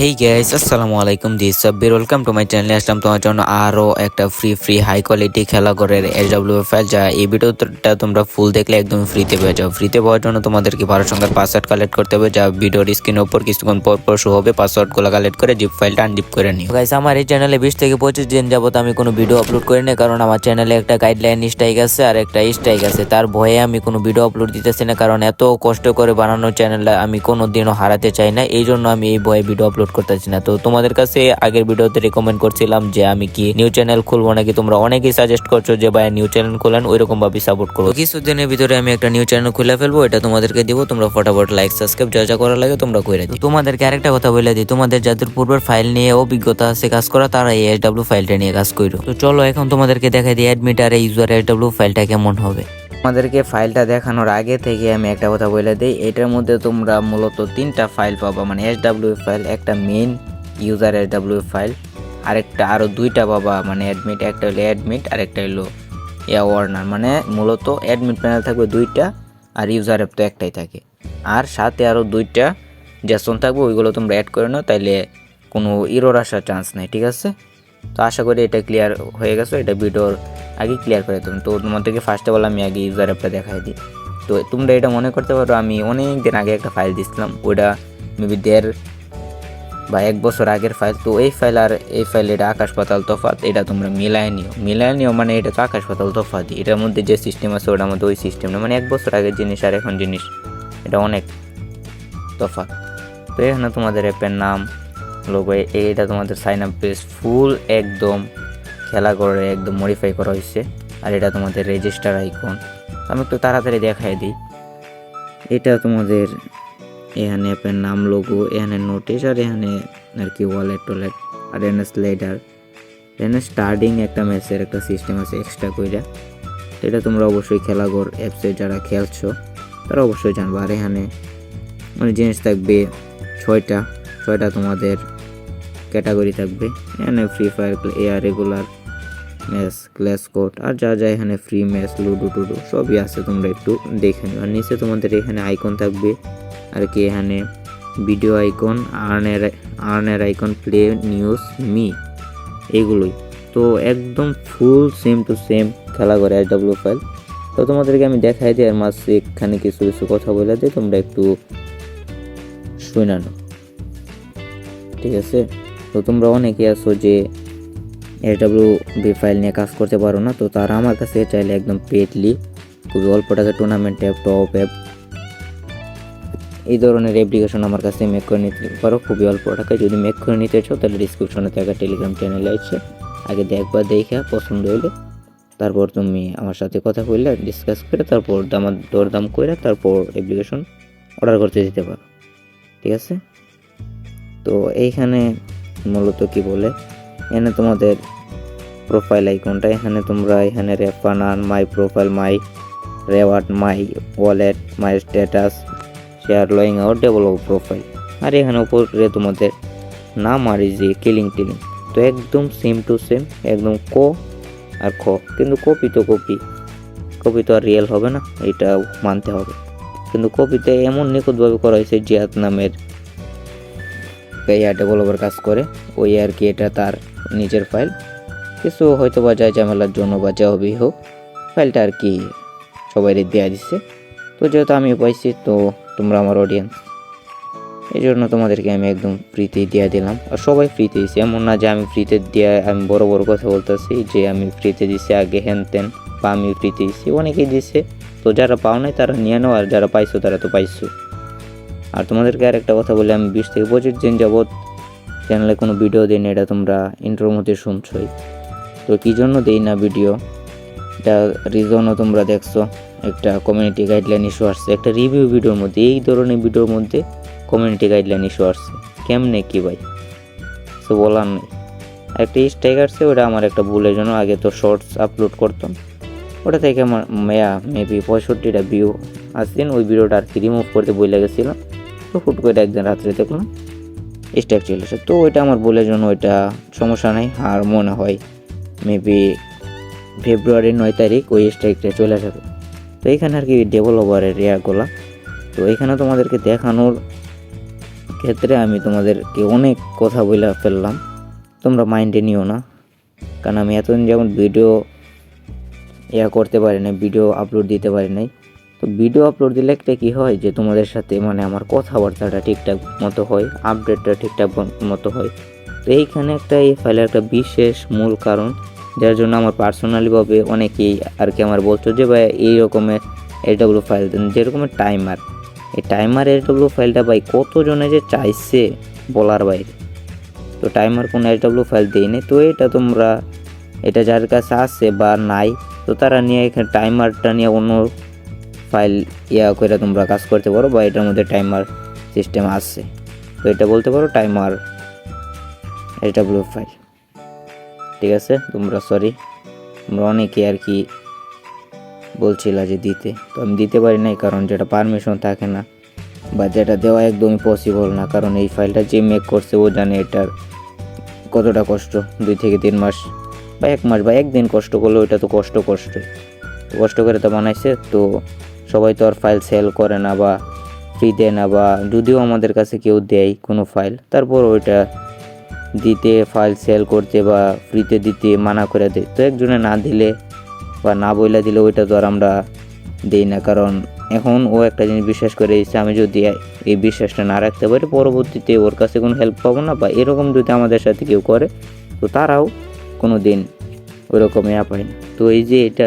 হেই guys, আসসালামু আলাইকুম। This Sabbir, welcome to my চ্যানেলে। আসলাম তোমার জন্য আরও একটা ফ্রি হাই কোয়ালিটি খেলাঘরের SW ফাইল, যা এই ভিডিওটা তোমরা ফুল দেখলে একদম ফ্রিতে পেয়ে যাও। ফ্রিতে পাওয়ার জন্য তোমাদেরকে 12 সংখ্যার পাসওয়ার্ড কালেক্ট করতে হবে, যা ভিডিওর স্ক্রিনের উপর কিছুক্ষণ পর শো হবে। পাসওয়ার্ডগুলো কালেক্ট করে জিপ ফাইলটা আনজিপ করে নিও। গাইস, আমার এই চ্যানেলে 20 থেকে 25 দিন যাবত আমি কোনো ভিডিও আপলোড করি না, কারণ আমার চ্যানেলে একটা গাইডলাইন স্ট্রাইক আছে আর একটা স্ট্রাইক আছে। তার ভয়ে আমি কোনো ভিডিও আপলোড দিতেছি না, কারণ এত কষ্ট করে বানানো চ্যানেলটা আমি কোনো দিনও হারাতে চাই না। এই জন্য আমি এই ভয়ে ভিডিও আপলোড করতেছি না। তো তোমাদের কাছে আগের ভিডিওতে রিকমেন্ড করছিলাম যে আমি কি নিউ চ্যানেল খুলবো নাকি। তোমরা অনেকেই সাজেস্ট করছো যে ভাই নিউ চ্যানেল খোলেন, ওইরকম ভাবে সাপোর্ট করো। কিছুদিনের ভিতরে আমি একটা নিউ চ্যানেল খুলে ফেলবো, এটা তোমাদেরকে দিব। তোমরা ফটাফট লাইক সাবস্ক্রাইব যা যা করা লাগে তোমরা করে দিও। তোমাদেরকে আরেকটা কথা বলে দিই, তোমাদের যাদের পূর্বের ফাইল নিয়ে অভিজ্ঞতা আছে কাজ করা, তারা এই SW ফাইলটা নিয়ে কাজ করো। তো চলো এখন তোমাদেরকে দেখাই দিই অ্যাডমিট আর ইউজার SW ফাইলটা কেমন হবে। আমাদেরকে ফাইলটা দেখানোর আগে থেকে আমি একটা কথা বলে দিই, এটার মধ্যে তোমরা মূলত 3টা ফাইল পাবা, মানে SW ফাইল, একটা মেইন ইউজার SW ফাইল, আরেকটা আরও 2টা পাবা, মানে অ্যাডমিট। একটা হলো অ্যাডমিট আর একটা হলো ওয়ার্নার। মানে মূলত অ্যাডমিট প্যানেল থাকবে 2টা আর ইউজার অ্যাপ তো একটাই থাকে, আর সাথে আরও 2টা জেসন থাকবে। ওইগুলো তোমরা অ্যাড করে নাও, তাইলে কোনো ইরোর আসার চান্স নেই, ঠিক আছে? তো আশা করি এটা ক্লিয়ার হয়ে গেছে। এটা ভিডিওর আগে ক্লিয়ার করে দেবেন। তো তোমাদেরকে ফার্স্ট অফ অল আমি আগে ইউজার অ্যাপটা দেখাই দিই। তো তোমরা এটা মনে করতে পারো আমি অনেক দিন আগে একটা ফাইল দিছিলাম, ওটা মেবি 1.5 বা 1 বছর আগের ফাইল। তো এই ফাইল আর এই ফাইল এটা আকাশ পাতাল তফাৎ। এটা তোমরা মিলায় নিও, মানে এটা তো আকাশ পাতাল তফাৎ। এটার মধ্যে যে সিস্টেম আছে ওটার মধ্যে ওই সিস্টেম না, মানে 1 বছর আগের জিনিস আর এখন জিনিস এটা অনেক তফাৎ। তো এখানে তোমাদের অ্যাপের নাম, লোগো, এটা তোমাদের সাইন আপ পেজ ফুল একদম খেলা করে একদম মডিফাই করা হয়েছে। আর এটা তোমাদের রেজিস্টার আইকন। আমি একটু তাড়াতাড়ি দেখাই দিই। এটা তোমাদের এখানে অ্যাপের নাম, লোগো, এখানে নোটিশ, আর এখানে আর কি ওয়ালেট টোলেট, আর এখানে স্লাইডার, এখানে স্টার্টিং একটা ম্যাচের একটা সিস্টেম আছে এক্সট্রা কইরা। এটা তোমরা অবশ্যই খেলাঘর অ্যাপসে যারা খেলছো তারা অবশ্যই জানবো। আর এখানে মানে জিনিস থাকবে 6টা তোমাদের ক্যাটাগরি থাকবে। এখানে free fire, air, regular match, class code, আর যা যা এখানে ফ্রি ম্যাচ, লুডো টুডো সবই আছে, তোমরা একটু দেখে নিও। আর নিচে তোমাদের এখানে আইকন থাকবে আর কি, এখানে ভিডিও আইকন, আর্নের আইকন, প্লে, নিউজ, মি, এইগুলোই। তো একদম ফুল সেম টু সেম খেলা করে SW ফাইল। তো তোমাদেরকে আমি দেখাই দিই, আর মাঝে এখানে কিছু কথা বলে দিই, তোমরা একটু শুনে নাও, ঠিক আছে? তো তোমরা অনেকে আছো যে SW ফাইল নিয়ে কাজ করতে পারো না, তো তারা আমার কাছে চাইলে একদম পেডলি খুবই অল্প টাকা টুর্নামেন্ট অ্যাপ, টপ অ্যাপ, এই ধরনের অ্যাপ্লিকেশন আমার কাছে মেক করে নিতে পারো খুবই অল্প টাকায়। যদি মেক করে নিতে চাও তাহলে ডিসক্রিপশনে থাকা টেলিগ্রাম চ্যানেলে আছে, আগে দেখবা, দেখা পছন্দ হইলে তারপর তুমি আমার সাথে কথা বললে ডিসকাস করে তারপর দরদাম করে তারপর অ্যাপ্লিকেশন অর্ডার করতে দিতে পারো, ঠিক আছে? তো এইখানে মূলত কি বলে, এখানে তোমাদের প্রোফাইল আইকনটা, এখানে তোমরা এখানে রেফানান, my profile, my reward, my wallet, my status, share, লোয়িং আউট, ডেভেলপ প্রোফাইল, আর এখানে উপরে তোমাদের নাম আর এই যে কিলিং। তো একদম সেম টু সেম, একদম আর কিন্তু কপি তো আর রিয়েল হবে না, এটাও মানতে হবে। কিন্তু কপিতে এমন নিখুঁতভাবে করা হয়েছে, জিয়াদ নামের ডেভেলপার কাজ করে, ওই আর কি, এটা তার নিজের ফাইল। কিছু হয়তো বা যায় ঝামেলার জন্য বা যা হবেই হোক, ফাইলটা আর কি সবাই দেওয়া দিচ্ছে। তো যেহেতু আমি পাইছি, তো তোমরা আমার অডিয়েন্স, এই জন্য তোমাদেরকে আমি একদম ফ্রিতেই দেওয়া দিলাম। আর সবাই ফ্রিতে দিয়েছি, এমন না যে আমি ফ্রিতে দেওয়া আমি বড় কথা বলতেছি যে আমি ফ্রিতে দিছি আগে হ্যান ত্যান, বা আমি ফ্রিতে দিচ্ছি, অনেকেই দিচ্ছে। তো যারা পাও নাই তারা নিয়ে নাও, আর যারা পাইছো তারা তো পাইছো। আর তোমাদেরকে আর একটা কথা বলে, আমি 20 থেকে 25 দিন যাবৎ চ্যানেলে কোনো ভিডিও দিই না, এটা তোমরা ইন্ট্রোর মধ্যে শুনছই। তো কী জন্য দিই না ভিডিও, এটা রিজনও তোমরা দেখছো। একটা কমিউনিটি গাইডলাইন ইস্যু আসছে একটা রিভিউ ভিডিওর মধ্যে, এই ধরনের ভিডিওর মধ্যে কমিউনিটি গাইডলাইন ইস্যু আসছে, কেমনে কি ভাই, তো বলার নেই। একটা স্ট্রাইক আসছে, ওটা আমার একটা ভুলের জন্য। আগে তো শর্টস আপলোড করতাম, ওটা থেকে আমার মেবি 65টা ভিউ আসছেন। ওই ভিডিওটা আর কি রিমুভ করতে বই লেগেছিলাম, তো হুট করে একদিন রাত্রে দেখলাম স্ট্রাইক চলে আসে। তো ওইটা আমার ভুলের জন্য, ওইটা সমস্যা নেই। আর মনে হয় মেবি ফেব্রুয়ারির 9 তারিখ ওই স্ট্রাইকটা চলে যাবে। তো এইখানে আর কি ডেভেলপারের রেয়ারগুলা। তো এইখানে তোমাদেরকে দেখানোর ক্ষেত্রে আমি তোমাদেরকে অনেক কথা বলে ফেললাম, তোমরা মাইন্ডে নিও না। কারণ আমি এতদিন যেমন ভিডিও করতে পারি নাই, ভিডিও আপলোড দিতে পারি নাই। তো ভিডিও আপলোড দিলে একটা কী হয় যে তোমাদের সাথে আমার কথাবার্তাটা ঠিকঠাক মতো হয়, আপডেটটা ঠিকঠাক মতো হয়। তো এইখানে এই ফাইলের একটা বিশেষ মূল কারণ, যার জন্য আমার পার্সোনালিভাবে অনেকেই আমার বলছো যে ভাই এই রকমের এইচডব্লিউ ফাইল দেন, যেরকমের টাইমার, এই টাইমার এইচডব্লিউ ফাইলটা ভাই কতজনে যে চাইছে বলার বাইরে। তো টাইমার কোনো এইচডব্লিউ ফাইল দেয়নি। তো এটা যার কাছে আছে বা নাই, তো তারা নিয়ে এখানে টাইমারটা নিয়ে অন্য ফাইল করে তোমরা কাজ করতে পারো, বা এটার মধ্যে টাইমার সিস্টেম আছে। তো এটা বলতে পারো টাইমার এইচডব্লিউ ফাইল, ঠিক আছে। তোমরা অনেকে বলছিলা যে দিতে, তো আমি দিতে পারি নাই, কারণ যেটা পারমিশন থাকে না বা যেটা দেওয়া একদমই পসিবল না। কারণ এই ফাইলটা যে মেক করছে ও জানে এটার কতটা কষ্ট। 2 থেকে 3 মাস বা 1 মাস বা 1 দিন কষ্ট করলে ওইটা তো কষ্ট করে তো বানাইছে। তো সবাই তো আর ফাইল সেল করে না বা ফ্রি দেয় না, বা যদিও আমাদের কাছে কেউ দেয় কোনো ফাইল, তারপর ওইটা দিতে, ফাইল সেল করতে বা ফ্রিতে দিতে মানা করে দেয়। তো একজনে না দিলে বা না বইলা দিলে ওইটা তো আর আমরা দিই না। কারণ এখন ও একটা জিনিস বিশ্বাস করে এসেছে, আমি যদি এই বিশ্বাসটা না রাখতে পারি, পরবর্তীতে ওর কাছে কোনো হেল্প পাবো না। বা এরকম যদি আমাদের সাথে কেউ করে, তো তারাও কোনো দিন ওই রকমই পায় না। তো এই যে এটা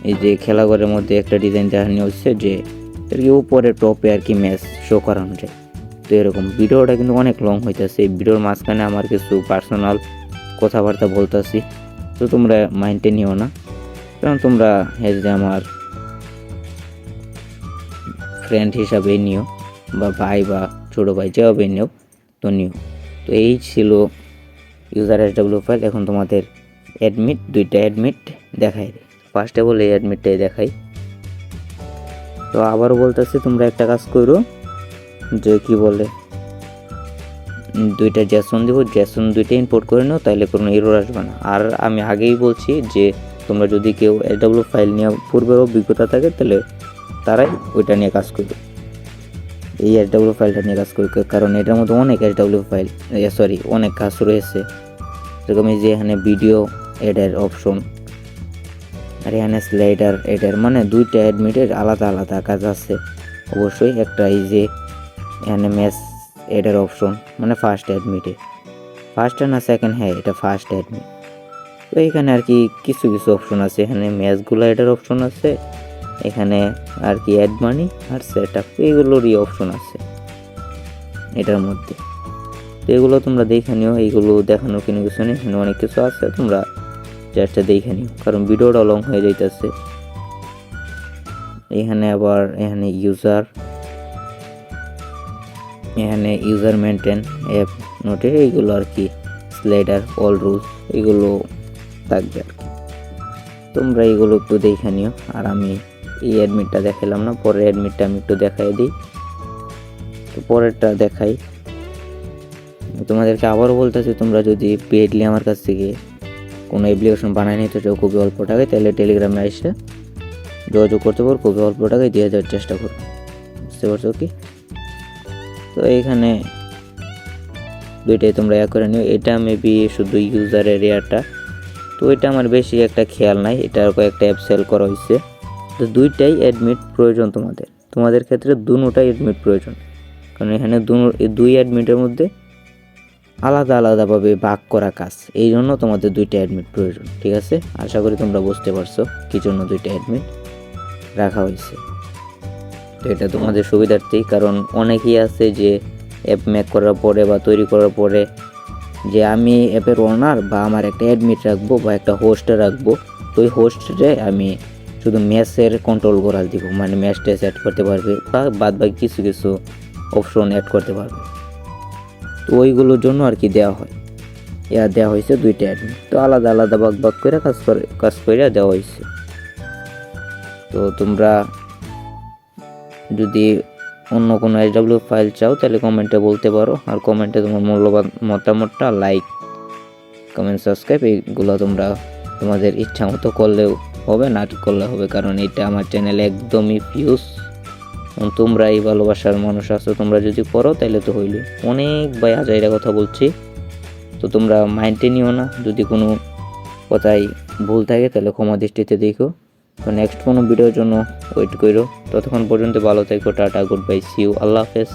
এই যে খেলাঘরের মধ্যে একটা ডিজাইন দেখানো হচ্ছে, যে উপরে টপে ম্যাচ শো করানো যায়। তো এরকম ভিডিওটা কিন্তু অনেক লং হইতেছে। এই ভিডিওর মাঝখানে আমার কিছু পার্সোনাল কথাবার্তা বলতেছি, তো তোমরা মাইন্ডে নিও না। কারণ তোমরা আমার ফ্রেন্ড হিসাবে নিও, বা ভাই বা ছোটো ভাই যেভাবে নিও, তো নিও। তো এই ছিল ইউজার এইচডব্লিউ ফাইল। এখন তোমাদের অ্যাডমিট, 2টা অ্যাডমিট দেখাই। ফার্স্টে বলে এই অ্যাডমিটটাই দেখাই। তো আবারও বলতেছি, তোমরা একটা কাজ করো, যে কি বলে 2টা জেসন দিব, জেসন 2টা ইম্পোর্ট করে নাও, তাহলে কোনো এরর আসবে না। আর আমি আগেই বলছি যে তোমরা যদি কেউ এইচডব্লিউ ফাইল নিয়ে পূর্বের অভিজ্ঞতা থাকে, তাহলে তারাই ওইটা নিয়ে কাজ করবে, এই এইচডব্লিউ ফাইলটা নিয়ে কাজ করবে। কারণ এটার মধ্যে অনেক এইচডব্লিউ ফাইল অনেক কাজ রয়েছে। যেরকম এই যে এখানে ভিডিও এডের অপশন, আর এখানে স্লাইডার এডের, 2টা অ্যাডমিটের আলাদা আলাদা কাজ আছে অবশ্যই। একটা এই যে এখানে ম্যাচ এডের অপশন, ফার্স্ট অ্যাডমিটে, ফার্স্ট না সেকেন্ড, হ্যাঁ এটা ফার্স্ট অ্যাডমিট। তো এখানে কিছু অপশন আছে, এখানে ম্যাচগুলো এডের অপশন আছে, এখানে অ্যাড মানি আর সেট আপ, এইগুলোরই অপশন আছে এটার মধ্যে। তো এগুলো তোমরা দেখে নিও, এইগুলো দেখানোর কোনো কিছু নেই, এখানে অনেক কিছু আছে, তোমরা জাস্ট দেখে নিও, কারণ ভিডিওটা লং হয়ে যাইতেছে। এখানে আবার ইউজার মেনটেন অ্যাপ নোটে, এইগুলো স্লাইডার অল রুলস এগুলো থাকবে তোমরা এইগুলো একটু দেখে নিও। আর আমি এই অ্যাডমিটটা দেখালাম না, পরের অ্যাডমিটটা আমি একটু দেখাই দিই। তো পরেরটা দেখাই তোমাদেরকে। আবারও বলতেছি, তোমরা যদি পেডলি আমার কাছ থেকে কোনো অ্যাপ্লিকেশন বানায় নিতে চাও খুবই অল্প টাকায়, তাহলে টেলিগ্রামে এসে যোগাযোগ করতে পারো, খুবই অল্প টাকায় দিয়ে দেওয়ার চেষ্টা করো, বুঝতে পারছো কি? তো এইখানে 2টাই তোমরা করে নিও। এটা মেবি শুধু ইউজারের এরিয়াটা, তো এটা আমার বেশি একটা খেয়াল নাই, এটার কয়েকটা অ্যাপ সেল করা হয়েছে। তো 2টাই অ্যাডমিট প্রয়োজন তোমাদের ক্ষেত্রে, দুটোটাই অ্যাডমিট প্রয়োজন। কারণ এখানে 2 অ্যাডমিটের মধ্যে আলাদাভাবে ভাগ করা কাজ, এই জন্য তোমাদের 2টা অ্যাডমিট প্রয়োজন, ঠিক আছে? আশা করি তোমরা বুঝতে পারছো কি জন্য 2টা অ্যাডমিট রাখা হয়েছে। তো এটা তোমাদের সুবিধার্থেই, কারণ অনেকেই আছে যে অ্যাপ মেক করার পরে বা তৈরি করার পরে, যে আমি অ্যাপের ওনার বা আমার একটা অ্যাডমিট রাখবো বা একটা হোস্টে রাখবো, তো ওই হোস্টে আমি শুধু ম্যাচের কন্ট্রোল করা দিব, ম্যাচটা সেট করতে পারবে বা বাদ বাকি কিছু অপশন অ্যাড করতে পারবে। তো ওইগুলোর জন্য দেওয়া হয়, দেওয়া হয়েছে 2টা অ্যাডমিট। তো আলাদা ভাগ করে কাজ করে দেওয়া হয়েছে। তো তোমরা যদি অন্য কোনো এইচডব্লিউ ফাইল চাও, তাহলে কমেন্টে বলতে পারো। আর কমেন্টে তোমার মূল্যবান মতামতটা, লাইক, কমেন্ট, সাবস্ক্রাইব এইগুলো তোমরা তোমাদের ইচ্ছা মতো করলেও হবে, না করলে হবে, কারণ এটা আমার চ্যানেলে একদমই ভিউজ তোমরা এই ভালোবাসার মানুষ আছো, তোমরা যদি করো তাহলে তো হইলো। অনেক ভাই আজাইরা কথা বলছি, তো তোমরা মাইন্ডে নিও না। যদি কোনো কথাই ভুল থাকে তাহলে ক্ষমা দৃষ্টিতে দেখো। তো নেক্সট কোনো ভিডিওর জন্য ওয়েট করো। ততক্ষণ পর্যন্ত ভালো থেকো। টাটা, গুড বাই, সি ইউ, আল্লাহ হাফেজ।